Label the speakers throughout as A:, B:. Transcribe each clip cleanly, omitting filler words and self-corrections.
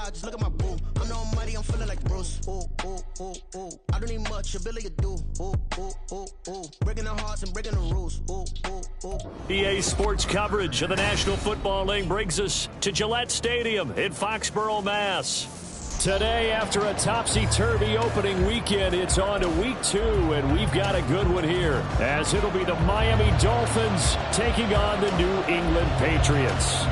A: fly, just look at my boo. I'm no mighty, I'm feeling like Bruce. Ooh, ooh, ooh, ooh. I don't need much, ability to do. Ooh, ooh, ooh, ooh. Breaking the hearts and breaking the rules. Ooh, ooh, ooh.
B: EA Sports coverage of the National Football League brings us to Gillette Stadium in Foxborough, Mass. Today, after a topsy-turvy opening weekend, it's on to week 2, and we've got a good one here, as it'll be the Miami Dolphins taking on the New England Patriots.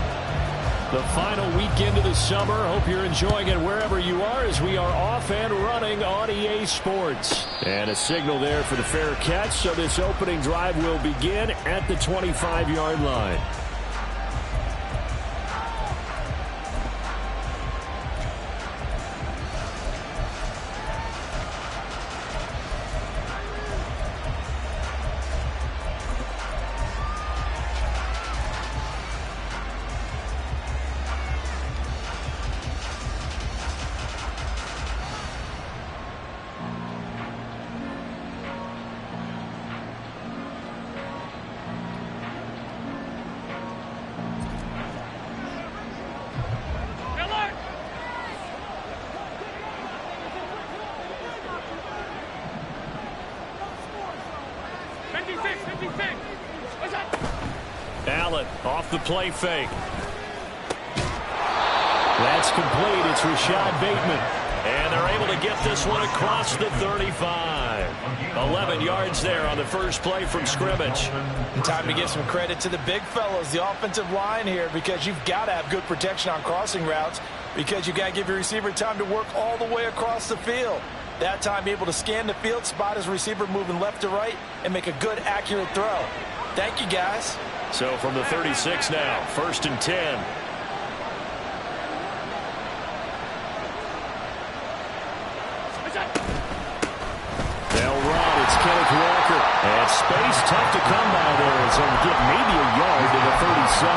B: The final weekend of the summer. Hope you're enjoying it wherever you are, as we are off and running on EA Sports. And a signal there for the fair catch, so this opening drive will begin at the 25-yard line. Allen off the play fake. That's complete. It's Rashad Bateman. And they're able to get this one across the 35. 11 yards there on the first play from scrimmage.
C: And time to give some credit to the big fellows, the offensive line here, because you've got to have good protection on crossing routes, because you've got to give your receiver time to work all the way across the field. That time able to scan the field, spot his receiver moving left to right, and make a good, accurate throw. Thank you, guys.
B: So from the 36 now, 1st and 10. They'll run. It's Kenneth Walker. And space tough to come by there. It's going to get maybe a yard to the 37.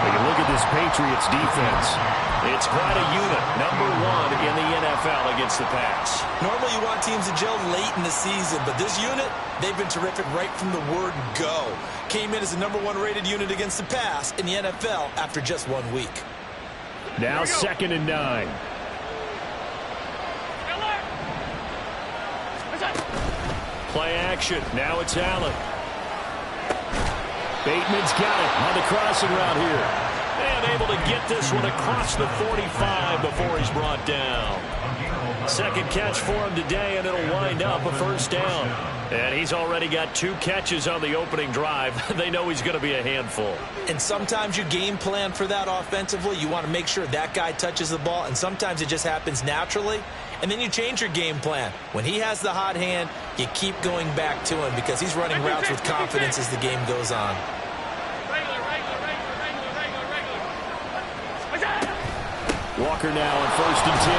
B: When you look at this Patriots defense, it's quite a unit. Number 1 in the NFL against the pass.
C: Normally you want teams to gel late in the season, but this unit, they've been terrific right from the word go. Came in as the number 1 rated unit against the pass in the NFL after just 1 week.
B: Now 2nd and 9. Play action. Now it's Allen. Bateman's got it on the crossing route here. And able to get this one across the 45 before he's brought down. Second catch for him today, and it'll wind up a first down. And he's already got 2 catches on the opening drive. They know he's going to be a handful.
C: And sometimes you game plan for that offensively. You want to make sure that guy touches the ball, and sometimes it just happens naturally. And then you change your game plan. When he has the hot hand, you keep going back to him because he's running routes with confidence as the game goes on.
B: Walker now on 1st and 10.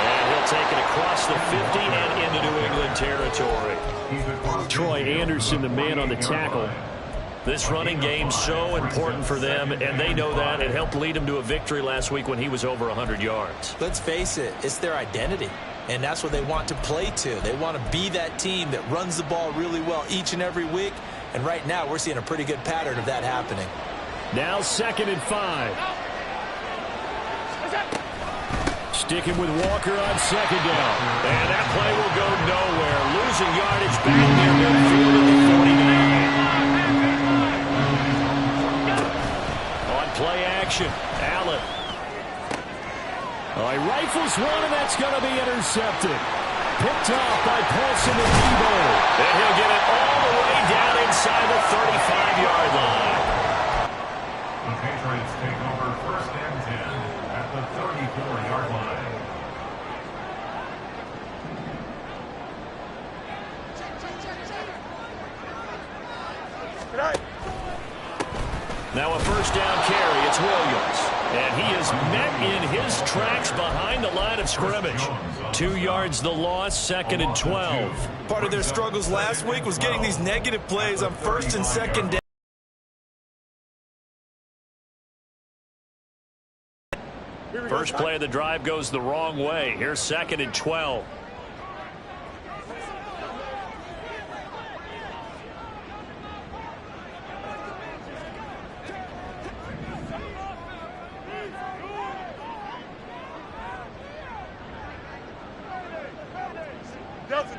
B: And he'll take it across the 50 and into New England territory. Troy Anderson, the man on the tackle. This running game so important for them, and they know that. It helped lead them to a victory last week when he was over 100 yards.
C: Let's face it, it's their identity, and that's what they want to play to. They want to be that team that runs the ball really well each and every week, and right now we're seeing a pretty good pattern of that happening.
B: Now 2nd and 5. Sticking with Walker on 2nd down. And that play will go nowhere. Losing yardage back near midfield at the 49. On play action, Allen. He rifles one, and that's going to be intercepted. Picked off by Paulson and Debo. And he'll get it all the way down inside the 35-yard line.
D: The Patriots take over 1st and 10 at the 34-yard line.
B: Now a first down carry. It's Williams. And he is met in his tracks behind the line of scrimmage. 2 yards the loss, 2nd and 12.
C: Part of their struggles last week was getting these negative plays on 1st and 2nd down.
B: First play of the drive goes the wrong way. Here's 2nd and 12.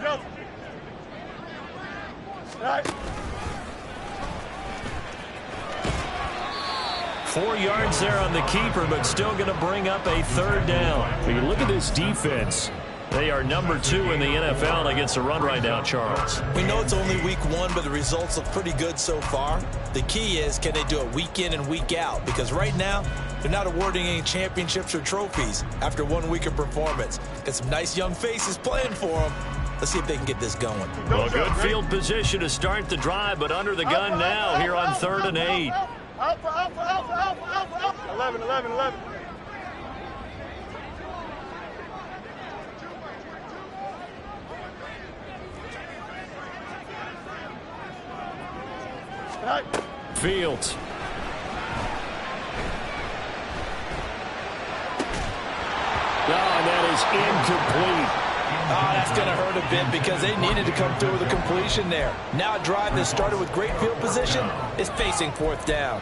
E: Delta. All right.
B: 4 yards there on the keeper, but still going to bring up a third down. When you look at this defense, they are number 2 in the NFL against the run right now, Charles.
C: We know it's only week 1, but the results look pretty good so far. The key is, can they do it week in and week out? Because right now, they're not awarding any championships or trophies after 1 week of performance. Got some nice young faces playing for them. Let's see if they can get this going.
B: Well, good field position to start the drive, but under the gun now here on 3rd and 8.
E: Alpha. 11.
B: Fields. And that is incomplete.
C: Oh, that's going to hurt a bit because they needed to come through with a completion there. Now a drive that started with great field position is facing 4th down.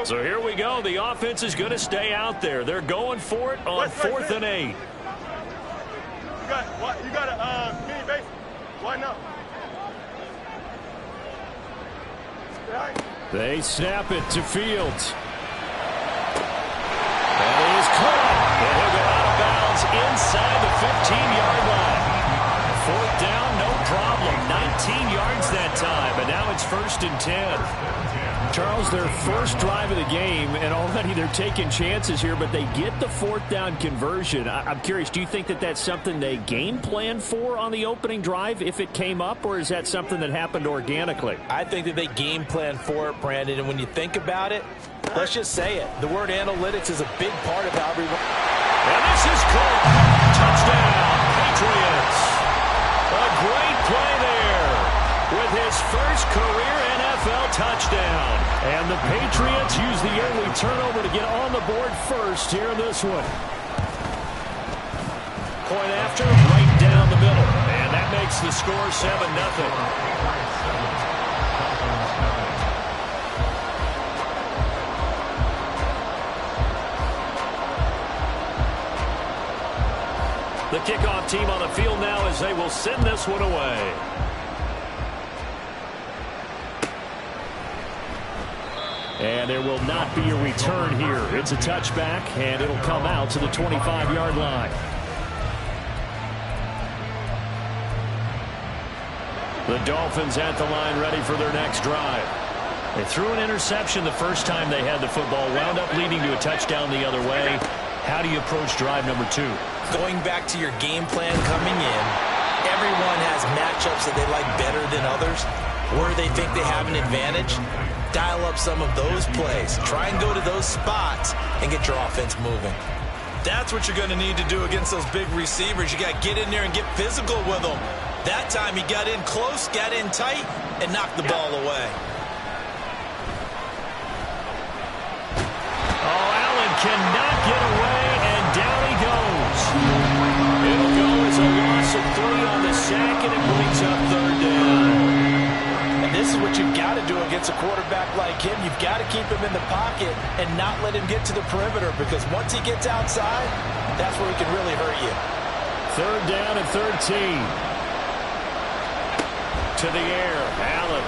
B: So here we go. The offense is going to stay out there. They're going for it on 4th and 8.
E: You got a mini base. Why not?
B: They snap it to Fields. That is caught. And he'll go out of bounds inside the 15-yard line. 4th down, no problem. 19 yards that time, and now it's 1st and 10. Charles, their first drive of the game, and already they're taking chances here, but they get the 4th down conversion. I'm curious, do you think that that's something they game plan for on the opening drive if it came up, or is that something that happened organically?
C: I think that they game plan for it, Brandon, and when you think about it, let's just say it. The word analytics is a big part of how we run.
B: And this is caught. Touchdown, Patriots. A great play there with his first career NFL touchdown. And the Patriots use the early turnover to get on the board first here in this one. Point after, right down the middle. And that makes the score 7-0. The kickoff team on the field now as they will send this one away. And there will not be a return here. It's a touchback, and it'll come out to the 25-yard line. The Dolphins at the line ready for their next drive. They threw an interception the first time they had the football, wound up leading to a touchdown the other way. How do you approach drive number 2?
C: Going back to your game plan coming in, everyone has matchups that they like better than others, where they think they have an advantage. Dial up some of those plays. Try and go to those spots and get your offense moving. That's what you're going to need to do against those big receivers. You got to get in there and get physical with them. That time he got in close, got in tight, and knocked the ball away.
B: Oh, Allen cannot get away, and down he goes. It'll go as a loss of 3 on the sack, and it brings up 3rd down.
C: This is what you've got to do against a quarterback like him. You've got to keep him in the pocket and not let him get to the perimeter, because once he gets outside, that's where he can really hurt you.
B: 3rd down and 13. To the air, Allen.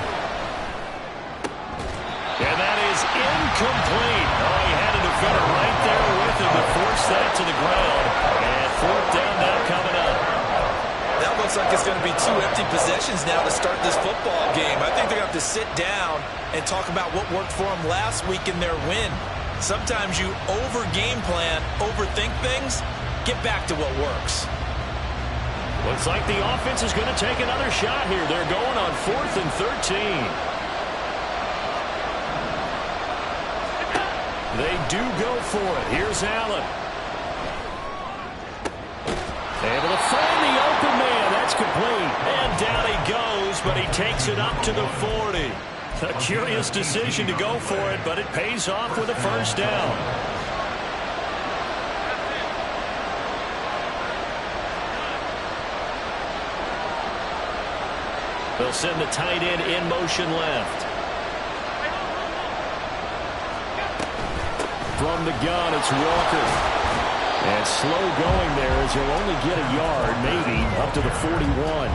B: And that is incomplete. Oh, he had a defender right there with him to force that to the ground. And 4th down now coming up.
C: That looks like it's going to be 2 empty possessions now to start this football game. I think they're going to have to sit down and talk about what worked for them last week in their win. Sometimes you over-game plan, overthink things, get back to what works.
B: Looks like the offense is going to take another shot here. They're going on 4th and 13. They do go for it. Here's Allen. Able to find the open man. That's complete. And down he goes, but he takes it up to the 40. A curious decision to go for it, but it pays off with a 1st down. They'll send the tight end in motion left. From the gun, it's Walker. And slow going there as he'll only get a yard, maybe, up to the 41.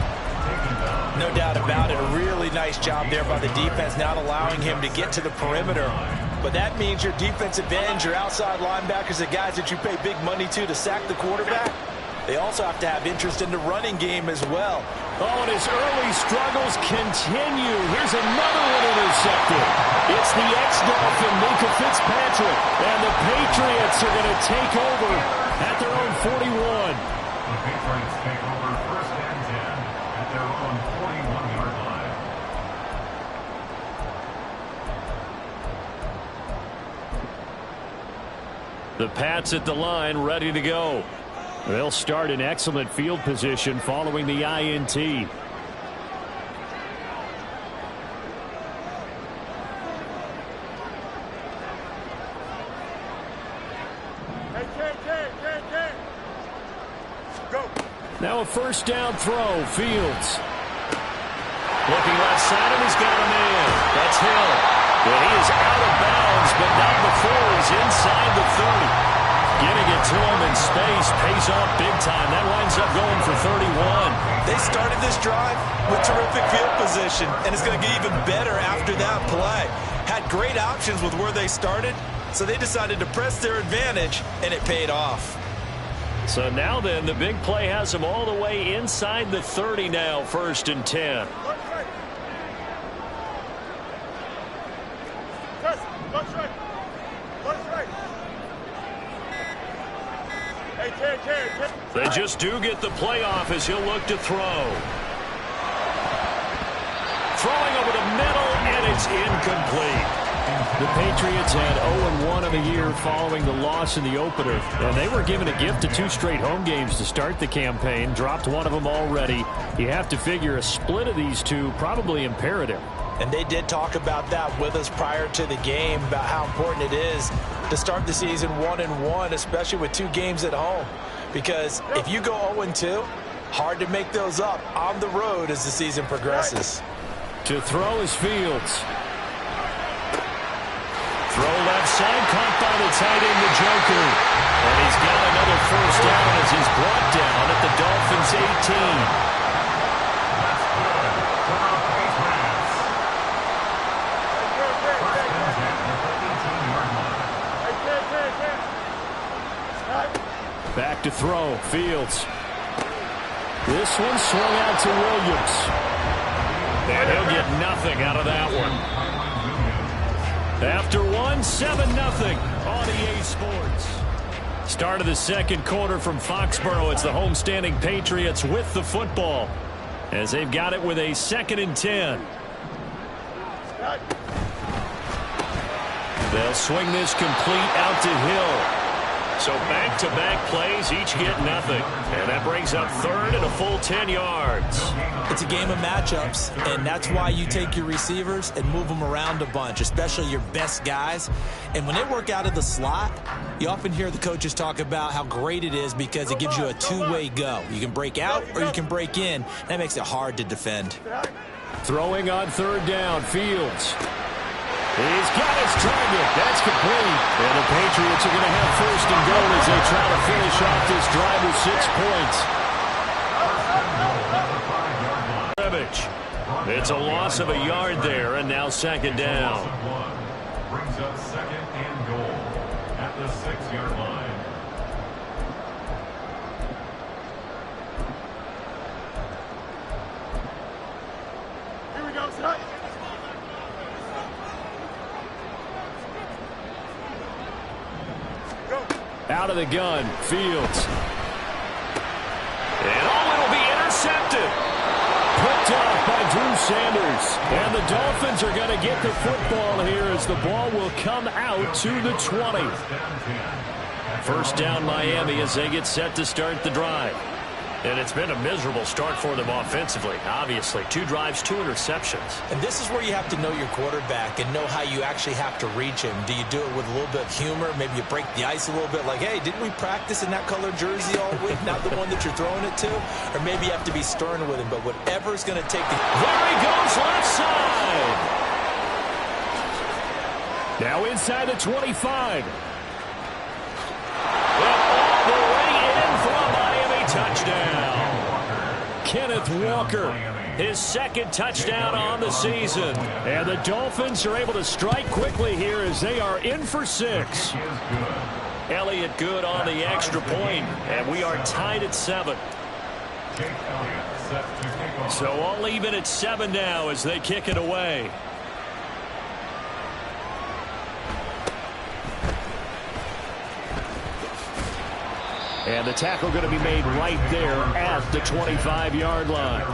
C: No doubt about it. A really nice job there by the defense, not allowing him to get to the perimeter. But that means your defensive ends, your outside linebackers, the guys that you pay big money to sack the quarterback, they also have to have interest in the running game as well.
B: Oh, and his early struggles continue. Here's another one intercepted. It's the ex-Dolphin, Minka Fitzpatrick. And the Patriots are going to take over at their own 41.
D: The Patriots take over 1st and 10 at their own 41-yard line.
B: The Pats at the line, ready to go. They'll start in excellent field position following the INT.
E: Hey, go.
B: Now a first down throw, Fields. Looking left side, and he's got a man. That's Hill. Well, he is out of bounds, but not before he's inside the 30. Getting it to him in space pays off big time. That winds up going for 31.
C: They started this drive with terrific field position, and it's going to get even better after that play. Had great options with where they started, so they decided to press their advantage, and it paid off.
B: So now then, the big play has them all the way inside the 30 now, 1st and 10. They just do get the playoff as he'll look to throw. Throwing over the middle, and it's incomplete. The Patriots had 0-1 of the year following the loss in the opener, and they were given a gift of 2 straight home games to start the campaign. Dropped one of them already. You have to figure a split of these two probably imperative.
C: And they did talk about that with us prior to the game, about how important it is to start the season 1-1, especially with 2 games at home. Because if you go 0-2, hard to make those up on the road as the season progresses.
B: To throw is Fields. Throw left side, caught by the tight end, the Joker. And he's got another first down as he's brought down at the Dolphins' 18. Back to throw, Fields. This one swung out to Williams. And he'll get nothing out of that one. After one, 7-0 on EA Sports. Start of the second quarter from Foxborough. It's the homestanding Patriots with the football as they've got it with a 2nd and 10. They'll swing this complete out to Hill. So back-to-back plays, each get nothing. And that brings up 3rd and a full 10 yards.
C: It's a game of matchups, and that's why you take your receivers and move them around a bunch, especially your best guys. And when they work out of the slot, you often hear the coaches talk about how great it is because it gives you a 2-way go. You can break out or you can break in. That makes it hard to defend.
B: Throwing on 3rd down, Fields. He's got his target. That's complete. And the Patriots are going to have 1st and goal as they try to finish off this drive with 6 points. It's a loss of a yard there, and now 2nd down.
D: Brings up 2nd and goal at the 6-yard line.
E: Here we go, son.
B: Out of the gun, Fields. And it'll be intercepted. Picked off by Drew Sanders. And the Dolphins are going to get the football here as the ball will come out to the 20. 1st down Miami as they get set to start the drive. And it's been a miserable start for them offensively, obviously. 2 drives, 2 interceptions.
C: And this is where you have to know your quarterback and know how you actually have to reach him. Do you do it with a little bit of humor? Maybe you break the ice a little bit like, hey, didn't we practice in that color jersey all week? Not the one that you're throwing it to? Or maybe you have to be stern with him. But whatever is going to take the...
B: There he goes, left side. Now inside the 25. All the way in for a Miami touchdown. Kenneth Walker, his 2nd touchdown on the season. And the Dolphins are able to strike quickly here as they are in for 6. Elliott good on the extra point, and we are tied at 7. So all even at 7 now as they kick it away. And the tackle going to be made right there at the 25-yard line.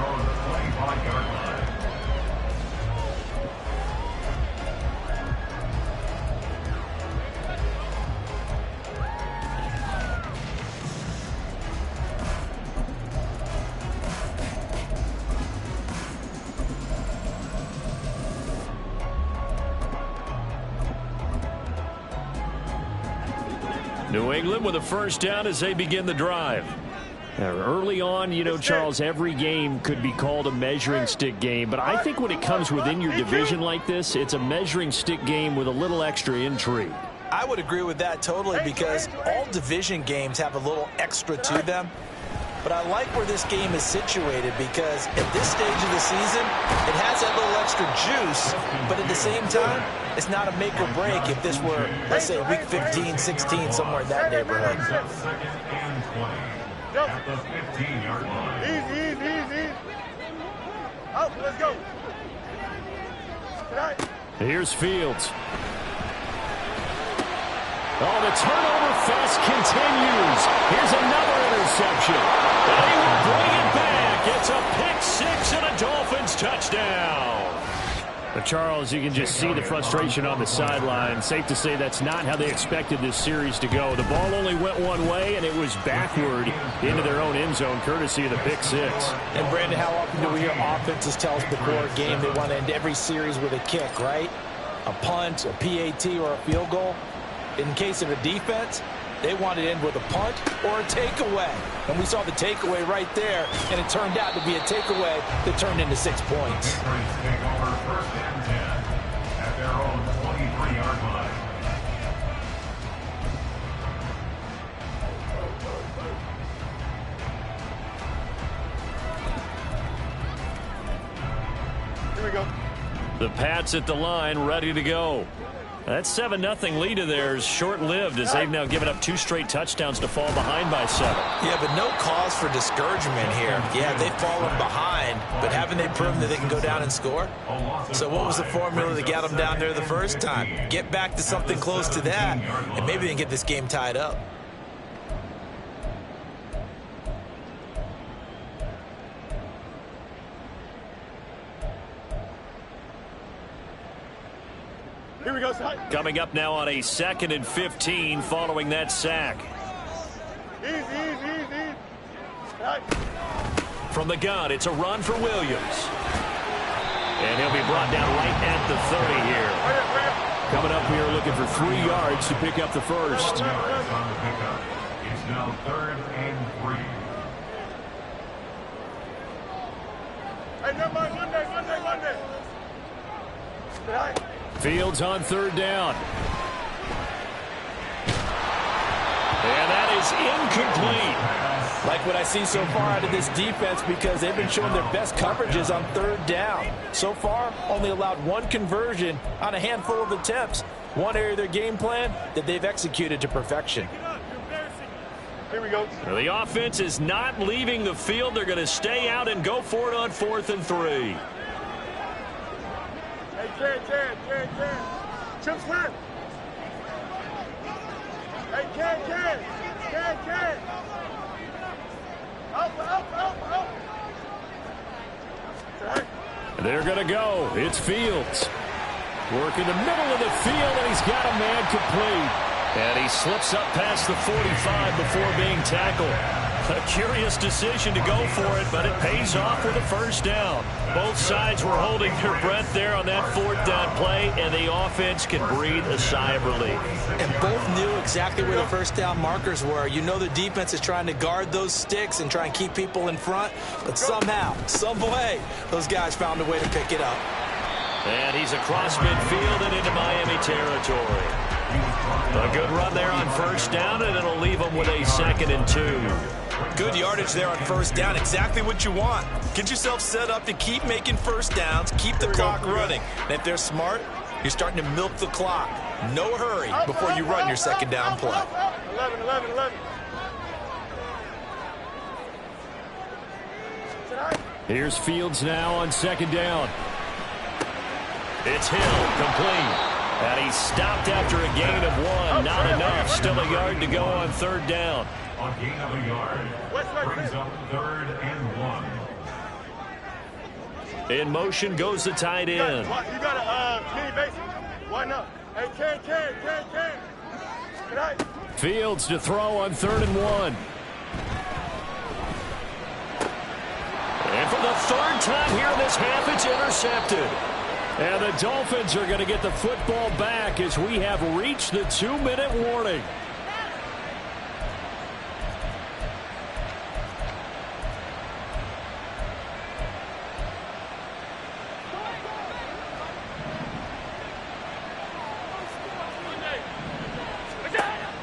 B: New England with a first down as they begin the drive. Early on, you know, Charles, every game could be called a measuring stick game, but I think when it comes within your division like this, it's a measuring stick game with a little extra intrigue.
C: I would agree with that totally because all division games have a little extra to them. But I like where this game is situated because at this stage of the season, it has that little extra juice, but at the same time, it's not a make or break if this were, let's say, week 15, 16, somewhere in that neighborhood.
D: At the 15-yard line.
E: Easy. Out, let's go.
B: Here's Fields. Oh, the turnover fest continues. Here's another interception. And he will bring it back. It's a pick-6 and a Dolphins touchdown. But Charles, you can just see the frustration on the sideline. Safe to say that's not how they expected this series to go. The ball only went one way, and it was backward into their own end zone, courtesy of the pick-6.
C: And, Brandon, how often do we hear offenses tell us before a game they want to end every series with a kick, right? A punt, a PAT, or a field goal. In case of a defense, they want to end with a punt or a takeaway. And we saw the takeaway right there, and it turned out to be a takeaway that turned into 6 points.
D: Take over 1st and 10 at their own 23-yard line.
E: Here we go.
B: The Pats at the line, ready to go. That 7-0 lead of theirs short-lived as they've now given up 2 straight touchdowns to fall behind by 7.
C: Yeah, but no cause for discouragement here. Yeah, they've fallen behind, but haven't they proven that they can go down and score? So what was the formula that got them down there the first time? Get back to something close to that, and maybe they can get this game tied up.
E: Here we go, son.
B: Coming up now on a 2nd and 15 following that sack.
E: Easy. Right.
B: From the gun, it's a run for Williams. And he'll be brought down right at the 30 here. Coming up here looking for 3 yards to pick up the first.
D: On the pickup. It's now 3rd and 3.
E: Hey, never mind. Monday. Right.
B: Fields on 3rd down. And that is incomplete.
C: Like what I see so far out of this defense because they've been showing their best coverages on 3rd down. So far, only allowed 1 conversion on a handful of attempts. One area of their game plan that they've executed to perfection.
E: Here we go.
B: Well, the offense is not leaving the field. They're going to stay out and go for it on 4th and 3.
E: Hey, Ken. Chips left. Hey, Ken. Up. Right.
B: They're going to go. It's Fields. Working the middle of the field, and he's got a man complete. And he slips up past the 45 before being tackled. A curious decision to go for it, but it pays off with a first down. Both sides were holding their breath there on that fourth down play, and the offense can breathe a sigh of relief.
C: And both knew exactly where the first down markers were. You know the defense is trying to guard those sticks and try and keep people in front, but somehow, some way, those guys found a way to pick it up.
B: And he's across midfield and into Miami territory. A good run there on first down, and it'll leave them with a 2nd and 2.
C: Good yardage there on first down. Exactly what you want. Get yourself set up to keep making first downs, keep the clock running. And if they're smart, you're starting to milk the clock. No hurry before you run your second down play.
E: 11.
B: Here's Fields now on second down. It's Hill, complete. And he's stopped after a gain of 1. Not enough. Still a yard to go on third down.
D: On gain of a yard, brings up 3rd and 1.
B: In motion goes the tight end.
E: You got a mini base. Why not? Hey, Ken.
B: Fields to throw on 3rd and 1. And for the 3rd time here in this half, it's intercepted. And the Dolphins are going to get the football back as we have reached the 2-minute warning.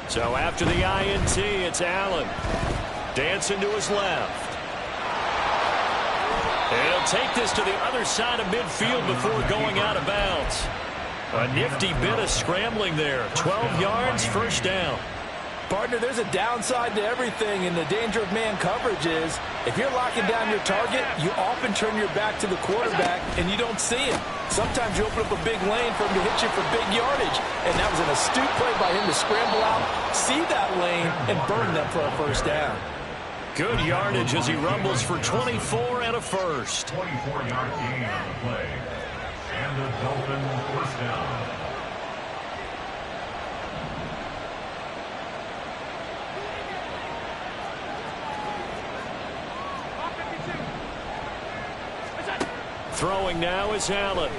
B: So after the INT, it's Allen. Dancing to his left. And he'll take this to the other side of midfield before going out of bounds. A nifty bit of scrambling there. 12 yards, first down.
C: Partner, there's a downside to everything, and the danger of man coverage is if you're locking down your target, you often turn your back to the quarterback and you don't see him. Sometimes you open up a big lane for him to hit you for big yardage, and that was an astute play by him to scramble out, see that lane, and burn them for a first down.
B: Good yardage as he rumbles for 24 and a first.
D: 24-yard gain on the play. And the Dolphins first down.
B: Throwing now is Allen.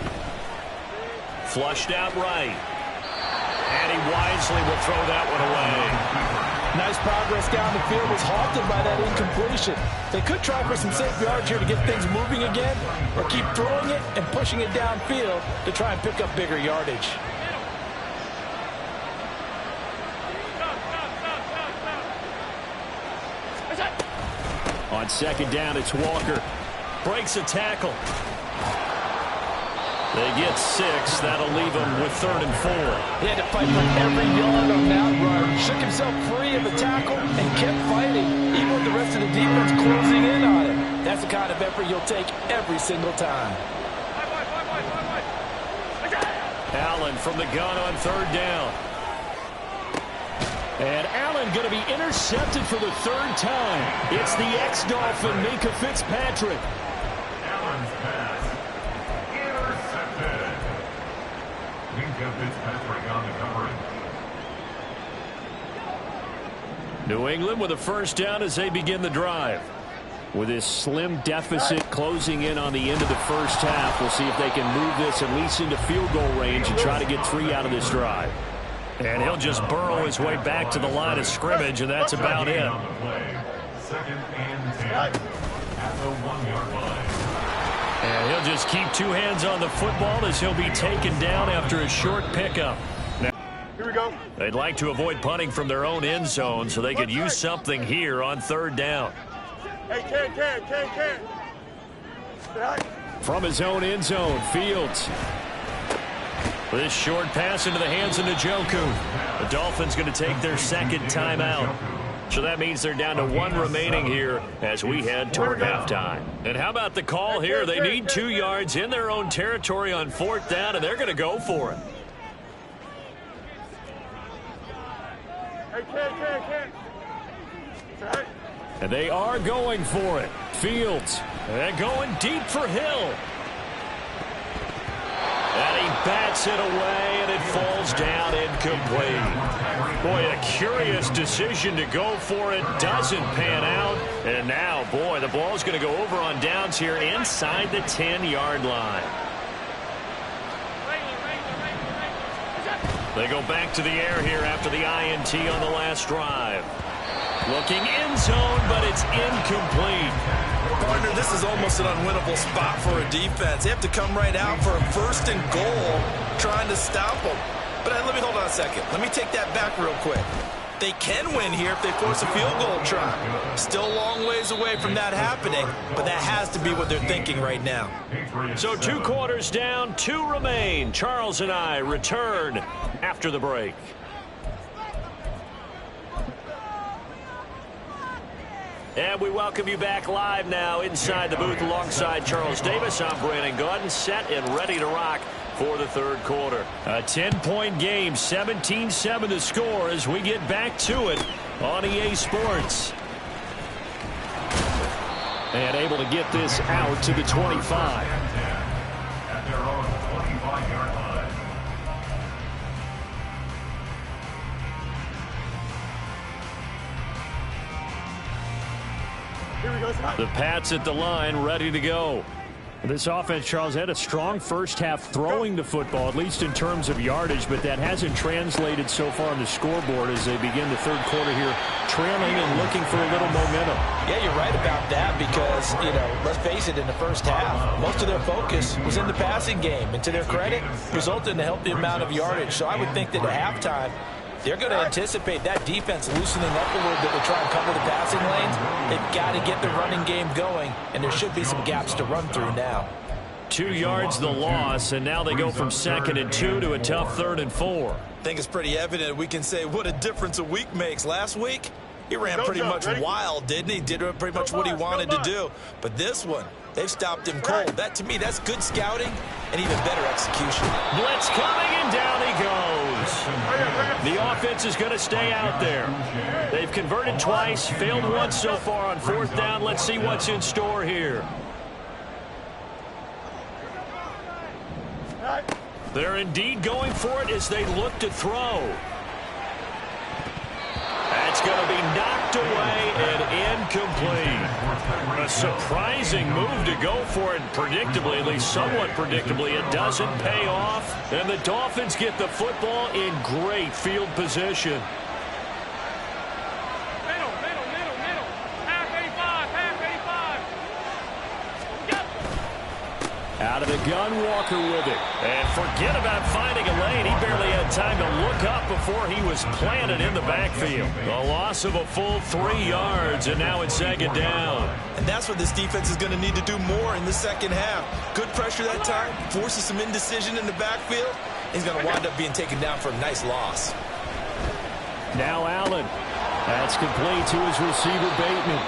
B: Flushed out right. And he wisely will throw that one away.
C: Nice progress down the field was halted by that incompletion. They could try for some safe yards here to get things moving again, or keep throwing it and pushing it downfield to try and pick up bigger yardage.
B: On second down, it's Walker. Breaks a tackle. They get 6. That'll leave them with 3rd and 4.
C: He had to fight for every yard on that run. Shook himself free of the tackle and kept fighting, even with the rest of the defense closing in on him. That's the kind of effort you'll take every single time.
B: Allen from the gun on 3rd down. And Allen going to be intercepted for the 3rd time. It's the ex-Dolphin, Minkah Fitzpatrick.
D: Allen's pass intercepted. Minkah Fitzpatrick on the coverage.
B: New England with a first down as they begin the drive. With this slim deficit closing in on the end of the first half, we'll see if they can move this at least into field goal range and try to get 3 out of this drive. And he'll just burrow his way back to the line of scrimmage, and that's about it.
D: 2nd and 10 at the 1-yard line.
B: And he'll just keep 2 hands on the football as he'll be taken down after a short pickup. Now,
E: Here we go.
B: they'd like to avoid punting from their own end zone so they could use something here on 3rd down.
E: Hey, Ken.
B: From his own end zone, Fields. This short pass into the hands of Njoku. The Dolphins going to take their 2nd timeout. So that means they're down to 1 remaining here as we head toward halftime. And how about the call here? They need 2 yards in their own territory on 4th down, and they're going to go for it.
E: Hey, Ken.
B: And they are going for it. Fields. And going deep for Hill. And he bats it away, and it falls down incomplete. Boy, a curious decision to go for it. Doesn't pan out. And now, boy, the ball's going to go over on downs here inside the 10-yard line. They go back to the air here after the INT on the last drive. Looking end zone, but it's incomplete.
C: Partner, this is almost an unwinnable spot for a defense. They have to come right out for a 1st and goal, trying to stop them. But let me hold on a second. Let me take that back real quick. They can win here if they force a field goal try. Still a long ways away from that happening, but that has to be what they're thinking right now.
B: So 2 quarters down, 2 remain. Charles and I return after the break. And we welcome you back live now inside the booth alongside Charles Davis. I'm Brandon Gaudin, set and ready to rock for the 3rd quarter. A 10-point game, 17-7 the score as we get back to it on EA Sports. And able to get this out to the 25.
D: At their own 25-yard line.
E: Here we go, Scott.
B: The Pats at the line, ready to go. This offense, Charles, had a strong first half throwing the football, at least in terms of yardage, but that hasn't translated so far on the scoreboard as they begin the 3rd quarter here, trailing and looking for a little momentum.
C: Yeah, you're right about that because, let's face it, in the first half, most of their focus was in the passing game. And to their credit, resulted in a healthy amount of yardage. So I would think that at halftime, they're going to anticipate that defense loosening up a little bit to try and cover the passing lanes. They've got to get the running game going, and there should be some gaps to run through now.
B: 2 yards the loss, and now they go from 2nd and 2 to a tough 3rd and 4.
C: I think it's pretty evident we can say what a difference a week makes. Last week, he ran pretty much wild, didn't he? Did pretty much what he wanted to do. But this one, they've stopped him cold. That, to me, that's good scouting and even better execution.
B: Blitz coming, and down he goes. The offense is going to stay out there. They've converted twice, failed once so far on 4th down. Let's see what's in store here. They're indeed going for it as they look to throw. That's going to be knocked away and incomplete. A surprising move to go for it, predictably, at least somewhat predictably. It doesn't pay off, and the Dolphins get the football in great field position.
E: Middle. Half 85.
B: Out of the gun, Walker with it. And forget about finding a lane. He barely had time to look up before he was planted in the backfield. A loss of a full 3 yards, and now it's 2nd down.
C: And that's what this defense is going to need to do more in the 2nd half. Good pressure that time, forces some indecision in the backfield. He's going to wind up being taken down for a nice loss.
B: Now Allen. That's complete to his receiver, Bateman.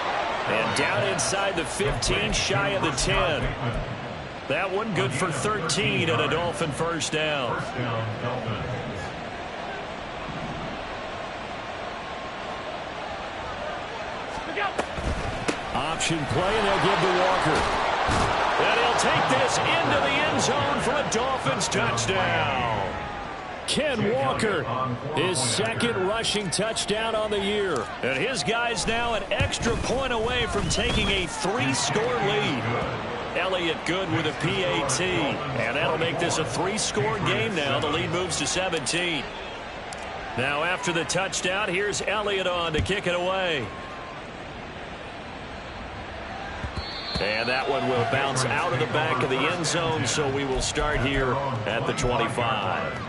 B: And down inside the 15, shy of the 10. That one good for 13 and a Dolphin 1st down. Option play, and they'll give to Walker. And he'll take this into the end zone for a Dolphins touchdown. Ken Walker, his 2nd rushing touchdown on the year. And his guys now an extra point away from taking a 3-score lead. Elliott good with a PAT. And that'll make this a 3-score game now. The lead moves to 17. Now after the touchdown, here's Elliott on to kick it away. And that one will bounce out of the back of the end zone, so we will start here at the 25.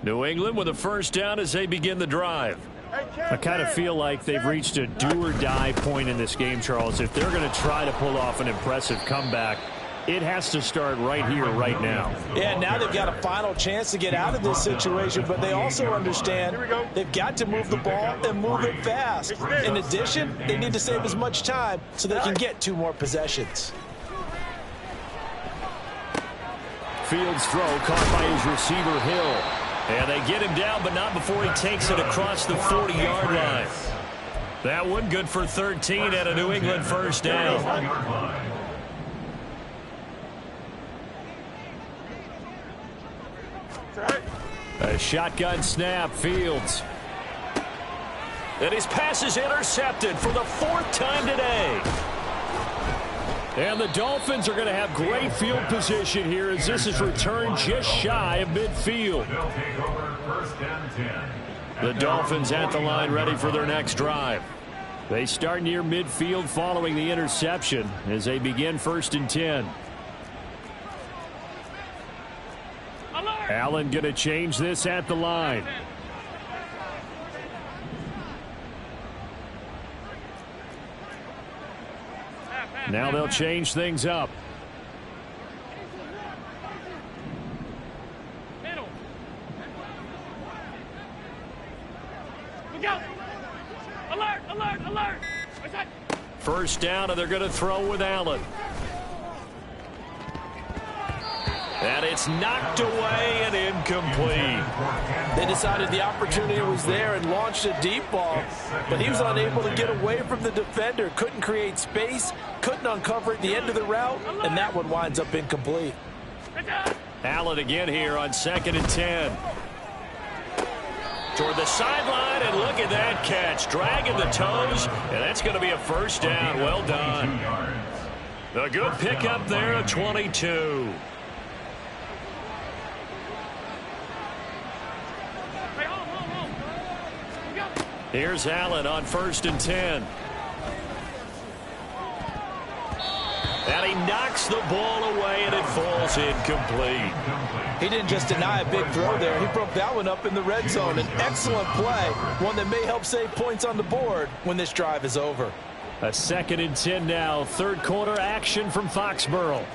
B: New England with a 1st down as they begin the drive. I kind of feel like they've reached a do-or-die point in this game, Charles. If they're going to try to pull off an impressive comeback, it has to start right here, right now.
C: Yeah, now they've got a final chance to get out of this situation, but they also understand they've got to move the ball and move it fast. In addition, they need to save as much time so they can get 2 more possessions.
B: Fields throw caught by his receiver, Hill. And they get him down, but not before he takes it across the 40-yard line. That one good for 13 at a New England first down. A shotgun snap, Fields. And his pass is intercepted for the 4th time today. And the Dolphins are going to have great field position here as this is returned just shy of midfield. The Dolphins at the line ready for their next drive. They start near midfield following the interception as they begin 1st and 10. Allen going to change this at the line. Now they'll change things up.
E: Middle. Look out. Alert, alert, alert. What's that?
B: First down, and they're going to throw with Allen. And it's knocked away and incomplete.
C: They decided the opportunity was there and launched a deep ball, but he was unable to get away from the defender. Couldn't create space, couldn't uncover at the end of the route, and that one winds up incomplete.
B: Allen again here on 2nd and 10. Toward the sideline, and look at that catch. Dragging the toes, and that's going to be a first down. Well done. A good pickup there at 22. Here's Allen on 1st and 10. And he knocks the ball away, and it falls incomplete.
C: He didn't just deny a big throw there. He broke that one up in the red zone. An excellent play, one that may help save points on the board when this drive is over.
B: A 2nd and 10 now. 3rd quarter action from Foxborough.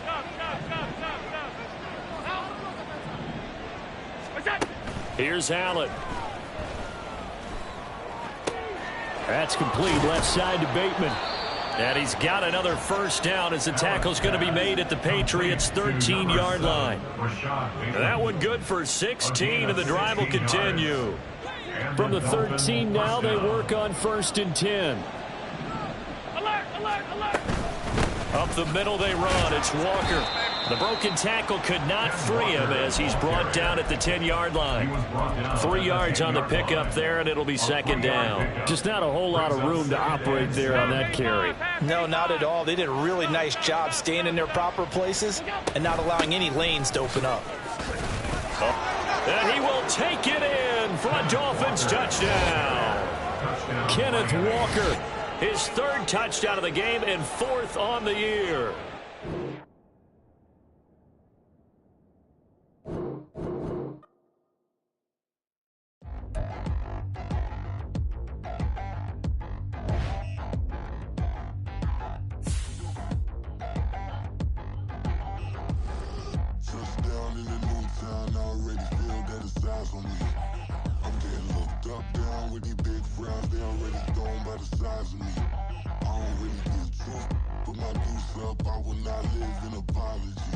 B: Here's Allen. That's complete left side to Bateman. And he's got another first down as the tackle's going to be made at the Patriots' 13-yard line. That one good for 16, and the drive will continue. From the 13 now, they work on 1st and 10.
E: Alert, alert, alert.
B: Up the middle they run. It's Walker. The broken tackle could not free him as he's brought down at the 10-yard line. 3 yards on the pickup there, and it'll be 2nd down. Just not a whole lot of room to operate there on that carry.
C: No, not at all. They did a really nice job staying in their proper places and not allowing any lanes to open up.
B: And he will take it in for a Dolphins touchdown. Kenneth Walker, his 3rd touchdown of the game and 4th on the year.
F: Touchdown in the new town, I already feel that it's eyes on me. I'm getting looked up, down with these big frowns, they already thrown by the size of me. I don't really get truth, put my deuce up, I will not live in apology.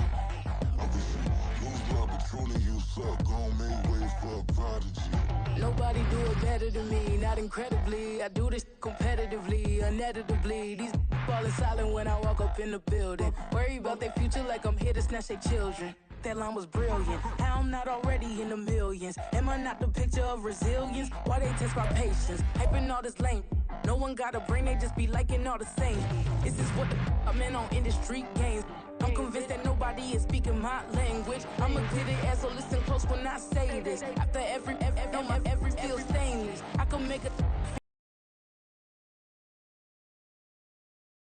F: I wish you lose love, but truly you suck, gon' make way for a prodigy.
G: Nobody do it better than me, not incredibly. I do this competitively, uneditably. These falling silent when I walk up in the building. Worry about their future like I'm here to snatch their children. That line was brilliant. How I'm not already in the millions? Am I not the picture of resilience? Why they test my patience? Hyping all this lame. No one got a brain, they just be liking all the same. This is what the I'm in on industry games. I'm convinced that nobody is speaking my language. I'm a good ass, so listen close when I say this. After every feel stainless, I can make a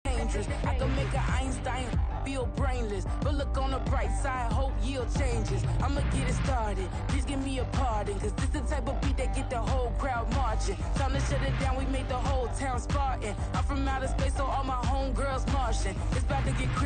G: dangerous. I can make an Einstein feel brainless. But look on the bright side, hope yield changes. I'ma get it started. Please give me a pardon, cause this the type of beat that get the whole crowd marching. Time to shut it down, we made the whole town Spartan. I'm from outer space, so all my homegirls Martian. It's about to get crazy.